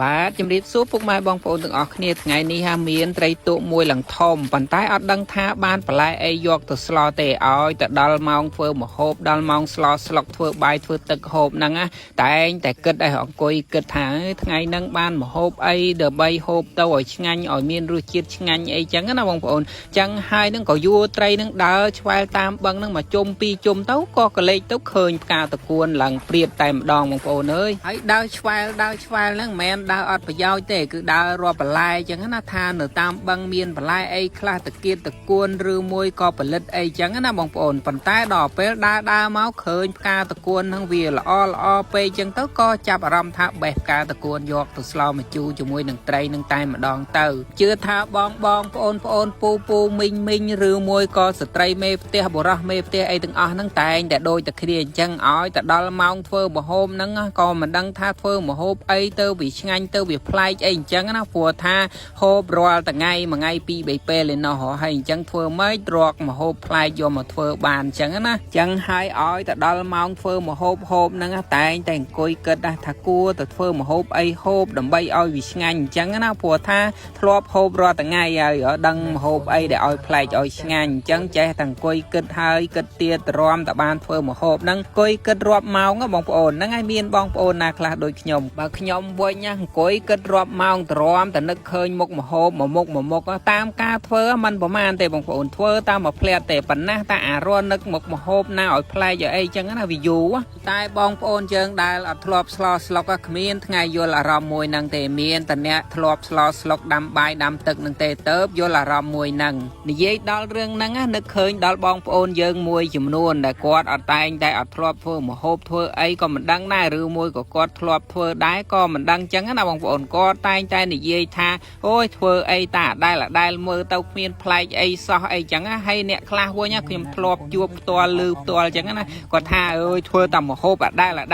បាទជំរាបសួរពុកម៉ែបងប្អូនទាំងអស់គ្នាថ្ងៃនេះហាមានត្រីទូកមួយឡើងធំប៉ុន្តែអត់ដឹងថាបានបន្លែអីយកទៅស្លទេឲ្យទៅដល់ម៉ោងធ្វើម្ហូបដល់ម៉ោងស្លស្លុកធ្វើបាយធ្វើទឹកហូបហ្នឹងណាតែងតែគិតឲ្យអង្គុយគិតថាថ្ងៃហ្នឹងបានម្ហូបអីដើម្បីហូបទៅឲ្យឆ្ងាញ់ឲ្យមានរសជាតិឆ្ងាញ់អីចឹងណាបងប្អូនចឹងហើយហ្នឹងក៏យួរត្រីហ្នឹងដើរឆ្វែលតាមបឹងហ្នឹងមកជុំពីរជុំទៅក៏កលេចទៅឃើញផ្កាតកួនឡើងព្រាបតែម្ដងបងប្អូនអើយហើយដើរឆ្វែលហ្នឹងមិនមែនដើរអត់ប្រយោជន៍ទេគឺដើររាប់បន្លែចឹងណាថានៅតាមបឹងមានបន្លែអីខ្លះតកៀតតកួនឬមួយក៏ផលិតអីចឹងណាបងប្អូនប៉ុន្តែដល់ពេលដើរមកឃើញផ្កាតកួនហ្នឹងវាល្អពេកចឹងទៅក៏ចាប់អារម្មណ៍ថាបេះផ្កាតកួនយកទៅស្លមកជូរជាមួយនឹងត្រីនឹងតែម្ដងទៅជឿថាបងប្អូនពូមីងឬមួយក៏ស្ត្រីមេផ្ទះបុរសមេផ្ទះអីទាំងអស់ហ្នឹងតែងតែដូចតែគ្នាអញ្ចឹងឲ្យទៅដល់ម៉ោងធ្វើម្ហូបហ្នឹងក៏មិនដឹងថាធ្វើម្ហូបអីទៅវាឆ្ងាញ់ទៅវាប្លែកអីអញ្ចឹងណាព្រោះថាហូបរាល់ថ្ងៃមួយថ្ងៃពីរ3ពេលឯណោះហើយអញ្ចឹងធ្វើម៉េចរកម្ហូបប្លែកយកមកធ្វើបានអញ្ចឹងណាអញ្ចឹងហើយឲ្យទៅដល់ម៉ោងធ្វើម្ហូបហ្នឹងតែងតែអង្គុយគិតថាគួរទៅធ្វើម្ហូបអីហូបដើម្បីឲ្យវាឆ្ងាញ់អញ្ចឹងណាព្រោះថាធ្លាប់ហូបរាល់ថ្ងៃហើយដឹងម្ហូបអីដែលឲ្យប្លែកឲ្យឆ្ងាញ់អញ្ចឹងចេះតែអង្គុយគិតហើយគិតទៀតរាំតែបានធ្វើម្ហូបហ្នឹងអង្គុយគិតរាប់ម៉ោងបងប្អូនហ្នឹងហើយមានបងប្អូនណាខ្លះដូចខ្ញុំបើខ្ញុំវិញណាអង្គុយគិតរាប់ម៉ោងទ្រាំតែនឹកឃើញមុខម្ហូបមុខតាមការធ្វើมันប្រហែលទេបងប្អូនធ្វើតាមមួយផ្លែតទេប៉ុណ្ណាតែអារនឹកមុខម្ហូបណាឲ្យប្លែកឲ្យអីចឹងណាវាយូរតែបងប្អូនយើងដែលអត់ធ្លាប់ស្លស្លុកគ្មានថ្ងៃយល់អារម្មណ៍មួយហ្នឹងទេមានតែអ្នកធ្លាប់ស្លស្លុកដាំបាយដាំទឹកហ្នឹងទេទៅយល់អារម្មណ៍មួយហ្នឹងនិយាយដល់រឿងហ្នឹងនឹកឃើញដល់បងប្អូនយើងមួយចំនួនដែលគាត់អត់តែងតែអត់ធ្លាប់ធ្វើម្ហូបធ្វើអីក៏មិនដឹងដែរឬមួយក៏គាត់ធ្លាប់ធ្វើដែរក៏មិនដឹងចឹងណាបងប្អូនគាត់តែងតែនិយាយថាអូយធ្វើអីតាដែលមើលទៅគ្មានប្លែកអីសោះអីចឹងណាហើយអ្នកខ្លះវិញខ្ញុំធ្លាប់ជួបផ្ទាល់ឬផ្ទាល់ចឹងណាគាត់ថាអើយធ្វើតែម្ហូប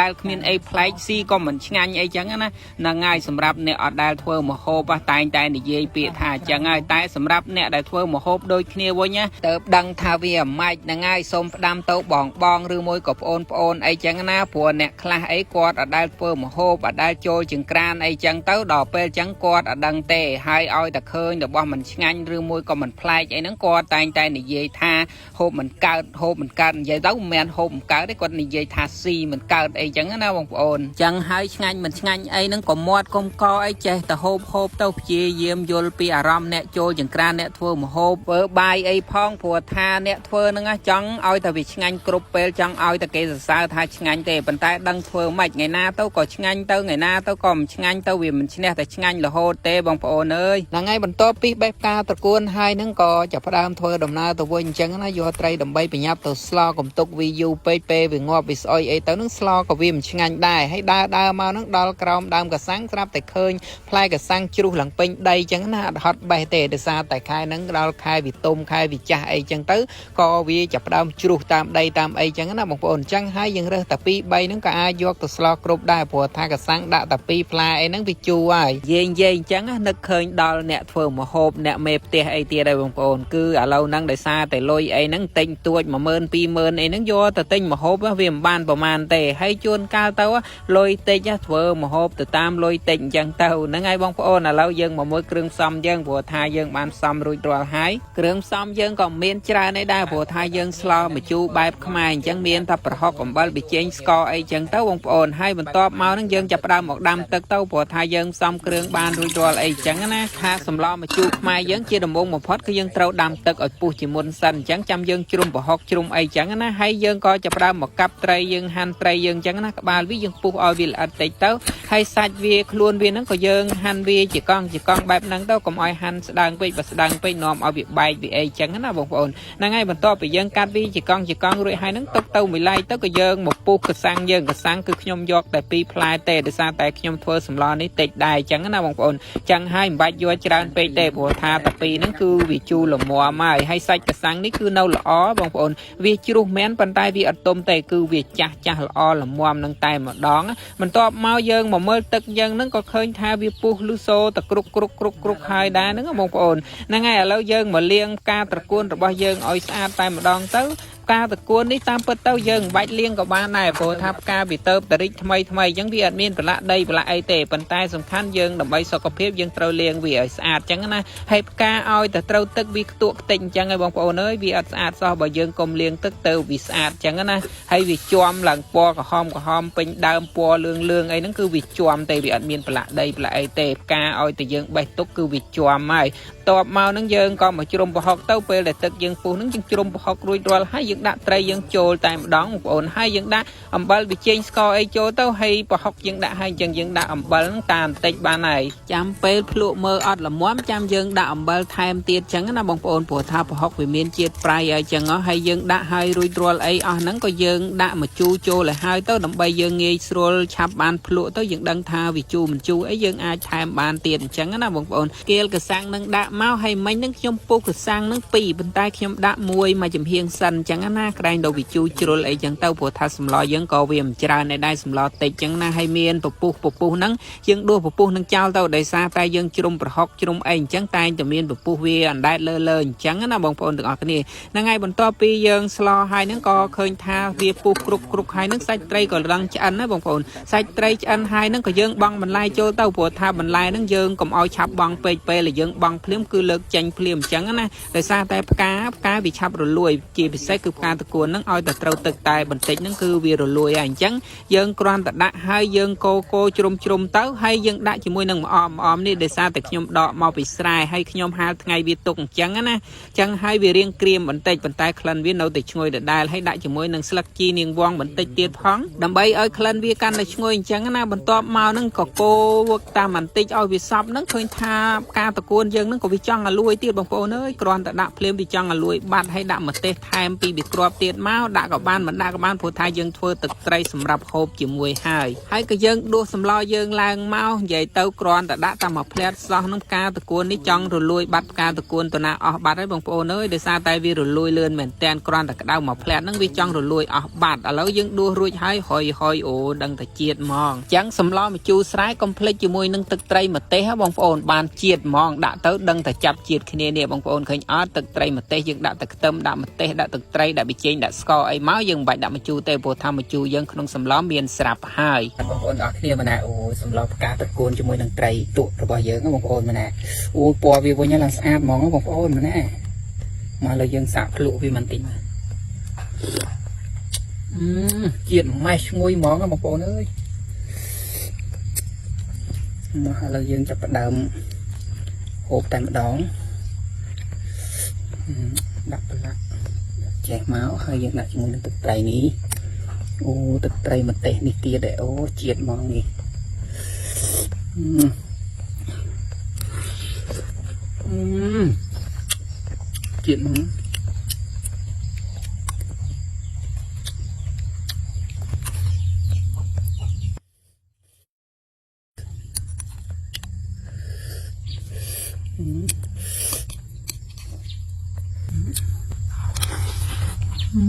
ដែលគ្មានអីប្លែកស៊ីក៏មិនឆ្ងាញ់អីចឹងណាហ្នឹងហើយសម្រាប់អ្នកអត់ដែលធ្វើម្ហូបតែងតែនិយាយពាក្យថាចឹងហើយតែសម្រាប់អ្នកដែលធ្វើម្ហូបដូចគ្នាវិញណាទៅដឹងថាវាម៉េចហ្នឹងហើយសូមផ្ដាំទៅបងឬមួយក៏ប្អូនអីចឹងណាព្រោះអ្នកខ្លះអីគាត់អត់ដែលធ្វើម្ហូបអត់ដែលចូលចង្ក្រានអីចឹងទៅដល់ពេលចឹងគាត់អត់ដឹងទេហើយឲ្យតែឃើញរបស់មិនឆ្ងាញ់ឬមួយក៏មិនប្លែកអីហ្នឹងគាត់តែងតែនិយាយថាហូបមិនកើតនិយាយទៅមិនមែនហូបមិនកើតទេគាត់និយាយថាស៊ីមិនកើតអីចឹងណាបងប្អូនចឹងហើយឆ្ងាញ់មិនឆ្ងាញ់អីហ្នឹងក៏មាត់កុំកអីចេះតែហូបទៅព្យាយាមយល់ពីអារម្មណ៍អ្នកចូលចង្ក្រានអ្នកធ្វើម្ហូបធ្វើបាយអីផងព្រោះថាអ្នកធ្វើហ្នឹងចង់ឲ្យតែវាឆ្ងាញ់គ្រប់ពេលចង់ឲ្យតែគេសរសើរថាឆ្ងាញ់ទេប៉ុន្តែដឹងធ្វើម៉េចថ្ងៃណាទៅក៏ឆ្ងាញ់ទៅថ្ងៃណាទៅក៏មិនឆ្ងាញ់ទៅវាមិនឈ្នះតែឆ្ងាញ់រហូតទេបងប្អូនអើយហ្នឹងហើយបន្ទាប់ពីបេះផ្កាត្រកួនហើយហ្នឹងក៏ចាប់ផ្ដើមធ្វើដំណើរទៅវិញអញ្ចឹងណាយកត្រីដើម្បីប្រញាប់ទៅស្លកំទុកវាយូរពេកពេលវាងាប់វាស្អុយអីទៅហ្នឹងស្លក៏វាមិនឆ្ងាញ់ដែរហើយដើរមកហ្នឹងដល់ក្រោមដើមកសាំងស្រាប់តែឃើញផ្លែកសាំងជ្រុះឡើងពេញដីអញ្ចឹងណាអត់ហត់បេះទេដោយសារតែខែហ្នឹងដល់ខែវាទុំខែវាចាស់អីអញ្ចឹងទៅក៏វាចាប់ផ្ដើមជ្រុះតាមដីតាមអីអញ្ចឹងណាបងប្អូនអញ្ចឹងហើយយើងរើសតែ2 3ហ្នឹងក៏អាចយកទៅស្លគ្រប់ដែរព្រោះថាកសាំងដាក់តែ2ផ្លែអីហ្នឹងវាជូរហើយនិយាយអញ្ចឹងនឹកឃើញដល់អ្នកធ្វើម្ហូបអ្នកមេផ្ទះអីទៀតដែរបងប្អូនគឺឥឡូវហ្នឹងដោយសារតែលុយអីហ្នឹងទិញទួច10000 20000អីហ្នឹងយកទៅទិញម្ហូបវាមិនបានប្រមាណទេហើយជួនកាលទៅលុយតិចធ្វើម្ហូបទៅតាមលុយតិចអញ្ចឹងទៅហ្នឹងហើយបងប្អូនឥឡូវយើងមកមើលគ្រឿងផ្សំយើងព្រោះថាយើងបានផ្សំរួចរាល់ហើយគ្រឿងផ្សំយើងក៏មានច្រើនដែរព្រោះថាយើងស្លម្ជូរបែបខ្មែរអញ្ចឹងមានតែប្រហុកអំបិលប៊ីចេងស្ករអីចឹងទៅបងប្អូនហើយបន្ទាប់មកហ្នឹងយើងចាប់ផ្ដើមមកដាំទឹកទៅព្រោះថាយើងផ្សំគ្រឿងបានរួចរាល់អីចឹងណាថាសម្លម្ជូរខ្មែរយើងជាដំបូងបំផុតគឺយើងត្រូវដាំទឹកឲ្យពុះជាមុនសិនអញ្ចឹងចាំយើងជ្រុំប្រហុកជ្រុំអីចឹងណាហើយយើងក៏ចាប់ផ្ដើមមកកាប់ត្រីយើងហាន់ត្រីយើងចឹងណាក្បាលវាយើងពុះឲ្យវាល្អិតតិចទៅហើយសាច់វាខ្លួនវាហ្នឹងក៏យើងហាន់វាជាកង់បែបហ្នឹងទៅកុំឲ្យហាន់ស្ដើងពេកបើស្ដើងពេកនាំឲ្យវាបែកវាអីចឹងណាបងប្អូនហ្នឹងហើយបន្ទាប់ពីយើងកាត់វាជាកង់រួចហើយហ្នឹងទុកទៅមួយឡែកទៅក៏យើងមកពុះកសាំងយើងកសាំងគឺខ្ញុំយកតែ2ផ្លែទេដោយសារតែខ្ញុំធ្វើសម្លនេះតិចដែរចឹងណាបងប្អូនចឹងហើយមិនបាច់យកច្រើនពេកទេព្រោះថាតែ2ហ្នឹងគឺវាជូរល្មមហើយសាច់កសាំងនេះគឺនៅល្អបងប្អូនវាជ្រុះមែនប៉ុន្តែវាអត់ទុំទេគឺវាចាស់ល្អល្មមនឹងតែម្ដងបន្ទាប់មកយើងមកមើលទឹកយើងហ្នឹងក៏ឃើញថាវាពុះលឺសូតែគ្រុកហើយដែរហ្នឹងបងប្អូនហ្នឹងហើយឥឡូវយើងមកលាងផ្កាត្រកួនរបស់យើងឲ្យស្អាតតែម្ដងទៅ ការតកួននេះតាមពិតទៅយើងបាច់លៀងក៏បានដែរព្រោះថាផ្កាវាទៅតរិចថ្មីអញ្ចឹងវាអត់មានប្រឡាក់ដីប្រឡាក់អីទេប៉ុន្តែសំខាន់យើងដើម្បីសុខភាពយើងត្រូវលាងវាឲ្យស្អាតអញ្ចឹងណាហើយផ្កាឲ្យតែត្រូវទឹកវាខ្ទក់ខ្ទេចអញ្ចឹងហើយបងប្អូនអើយវាអត់ស្អាតសោះបើយើងកុំលាងទឹកទៅវាស្អាតអញ្ចឹងណាហើយវាជាប់ឡើងពណ៌ក្រហមពេញដើមពណ៌លឿងអីហ្នឹងគឺវាជាប់ទេវាអត់មានប្រឡាក់ដីប្រឡាក់អីទេផ្កាឲ្យតែយើងបេះទុកគឺវាជាប់ហើយតបមកហ្នឹងយើងក៏មកជ្រុំប្រហុកទៅពេលដែលទឹកយើងពុះហ្នឹងយើងជ្រុំប្រហុករួចរាល់ហើយយើងដាក់ត្រីយើងចូលតែម្ដងបងប្អូនហើយយើងដាក់អំបិលប៊ីចេងស្ករអីចូលទៅហើយប្រហុកយើងដាក់ហើយអញ្ចឹងយើងដាក់អំបិលហ្នឹងតាមបន្តិចបានហើយចាំពេលភ្លក់មើលអត់ល្មមចាំយើងដាក់អំបិលថែមទៀតអញ្ចឹងណាបងប្អូនព្រោះថាប្រហុកវាមានជាតិប្រៃហើយអញ្ចឹងហើយយើងដាក់ហើយរួចរាល់អីអស់ហ្នឹងក៏យើងដាក់ម្ជូរចូលឲ្យហើយទៅដើម្បីយើងងាយស្រួលឆាប់បានភ្លក់ទៅយើងដឹងថាវាជូរមិនជូរអីយើងអាចថែមបានទៀតអញ្ចឹងណាបងប្អូនគៀលកសាំងនឹងដាក់មកហើយមិញហ្នឹងខ្ញុំពុះកសាំងនឹង2ប៉ុន្តែខ្ញុំដាក់មួយចំហៀងសិនអញ្ចឹងណាក្រែងដល់វាជូរជ្រុលអីចឹងទៅព្រោះថាសម្លយើងក៏វាមិនច្រើនដែរសម្លតិចអញ្ចឹងណាហើយមានពពុះហ្នឹងយើងដួសពពុះនឹងចោលទៅដោយសារតែយើងជ្រុំប្រហុកជ្រុំអីអញ្ចឹងតែតែមានពពុះវាអណ្ដែតលើអញ្ចឹងណាបងប្អូនទាំងអស់គ្នាហ្នឹងហើយបន្ទាប់ពីយើងស្លោហើយហ្នឹងក៏ឃើញថាវាពុះគ្រប់ហើយហ្នឹងសាច់ត្រីក៏រឹងឆ្អិនណាបងប្អូនសាច់ត្រីឆ្អិនហើយហ្នឹងក៏យើងបង់បន្លែចូលទៅព្រោះថាបន្លែហ្នឹងយើងកុំឲ្យឆាប់បង់ពេកពេលដែលយើងបង់ភ្លាមគឺលើកចេញភ្លាមអញ្ចឹងណាដោយសារតែផ្កាវាឆាប់រលួយជាពិសេសគឺផ្កាតកួនហ្នឹងឲ្យតែត្រូវទឹកតែបន្តិចហ្នឹងគឺវារលួយហើយអញ្ចឹងយើងគ្រាន់តែដាក់ហើយយើងកូជ្រុំទៅហើយយើងដាក់ជាមួយនឹងម្អមនេះដោយសារតែខ្ញុំដកមកពីស្រែហើយខ្ញុំហាលថ្ងៃវាទុកអញ្ចឹងណាអញ្ចឹងហើយវារៀងក្រៀមបន្តិចប៉ុន្តែក្លិនវានៅតែឈ្ងុយដដែលហើយដាក់ជាមួយនឹងស្លឹកជីនាងវងបន្តិចទៀតផងដើម្បីឲ្យក្លិនវាកាន់តែឈ្ងុយអញ្ចឹងណាបន្ទាប់មកហ្នឹងក៏កូវឹកតាមបន្តិចឲ្យវាសប់ហ្នឹងឃើញថាផ្កាតកួនយើងហ្នឹងក៏វាចង់ឲ្យលួយទៀតបងប្អូនអើយគ្រាន់តែដាក់ភ្លាមវាចង់ឲ្យលួយបាត់ហើយដាក់ម្ទេសថែមពីវាគ្រាប់ទៀតមកដាក់ក៏បានមិនដាក់ក៏បានព្រោះថាយើងធ្វើទឹកត្រីសម្រាប់ហូបជាមួយហើយក៏យើងដួសសម្លយើងឡើងមកនិយាយទៅគ្រាន់តែដាក់តែមួយផ្លែតសោះហ្នឹងផ្កាតកួននេះចង់រលួយបាត់ផ្កាតកួនទៅណាអស់បាត់ហើយបងប្អូនអើយដោយសារតែវារលួយលឿនមែនតែនគ្រាន់តែក្តៅមួយផ្លែតហ្នឹងវាចង់រលួយអស់បាត់ឥឡូវយើងដួសរួចហើយហុយអូដឹងតែជាតិហ្មងអញ្ចឹងសម្លម្ជូរស្រែកុំភ្លេចជាមួយនឹងទឹកត្រីម្ទេសបងប្អូនបានជាតិហ្មងដាក់ទៅដឹងតែចាប់ជាតិគ្នានេះបងប្អូនឃើញអត់ទឹកត្រីម្ទេសយើងដាក់តែខ្ទឹមដាក់ម្ទេសដាក់ទឹកត្រីដាក់ប៊ីចេងដាក់ស្ករអីមកយើងមិនបាច់ដាក់ម្ជូរទេព្រោះថាម្ជូរយើងក្នុងសម្លមានស្រាប់ហើយបងប្អូនអរគ្នាម្នាក់អូសម្លផ្កាតកួនជាមួយនឹងត្រីទក់របស់យើងបងប្អូនម្នាក់អូពណ៌វាវិញឡើងស្អាតហ្មងបងប្អូនម្នាក់មកលើយើងសាកភ្លក់វាមិនតិចជាតិម៉េះឈ្ងុយហ្មងបងប្អូនអើយមកឥឡូវយើងចាប់ផ្ដើមហូបតែម្ដងដាក់ប្រឡាក់ចេះមកហើយយើងដាក់ជាមួយនឹងទឹកត្រីនេះអូទឹកត្រីម្ទេសនេះទៀតដែរអូជាតិហ្មងនេះជាតិហ្មងក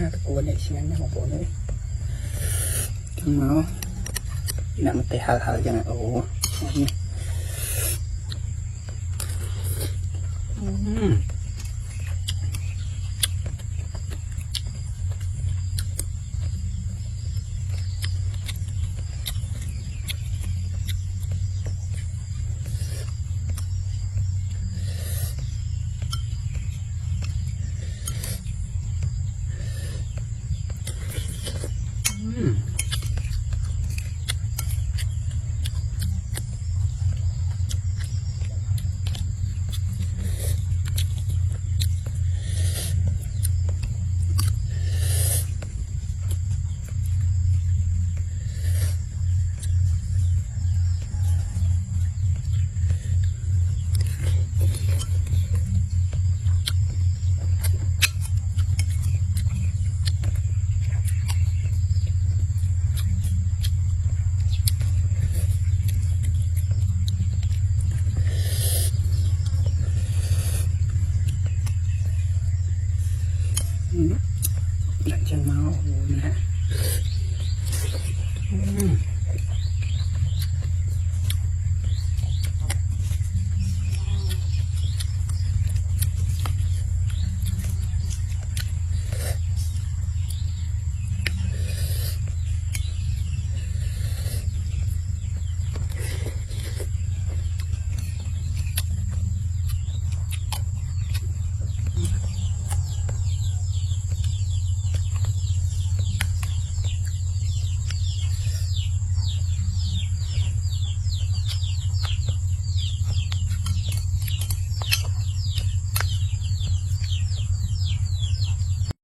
ារតកួននេះឆ្ងាញ់ណាស់បងប្អូនអើយមកដាក់ម្ទេសហើយចឹងអូឆ្ងាញ់ណាស់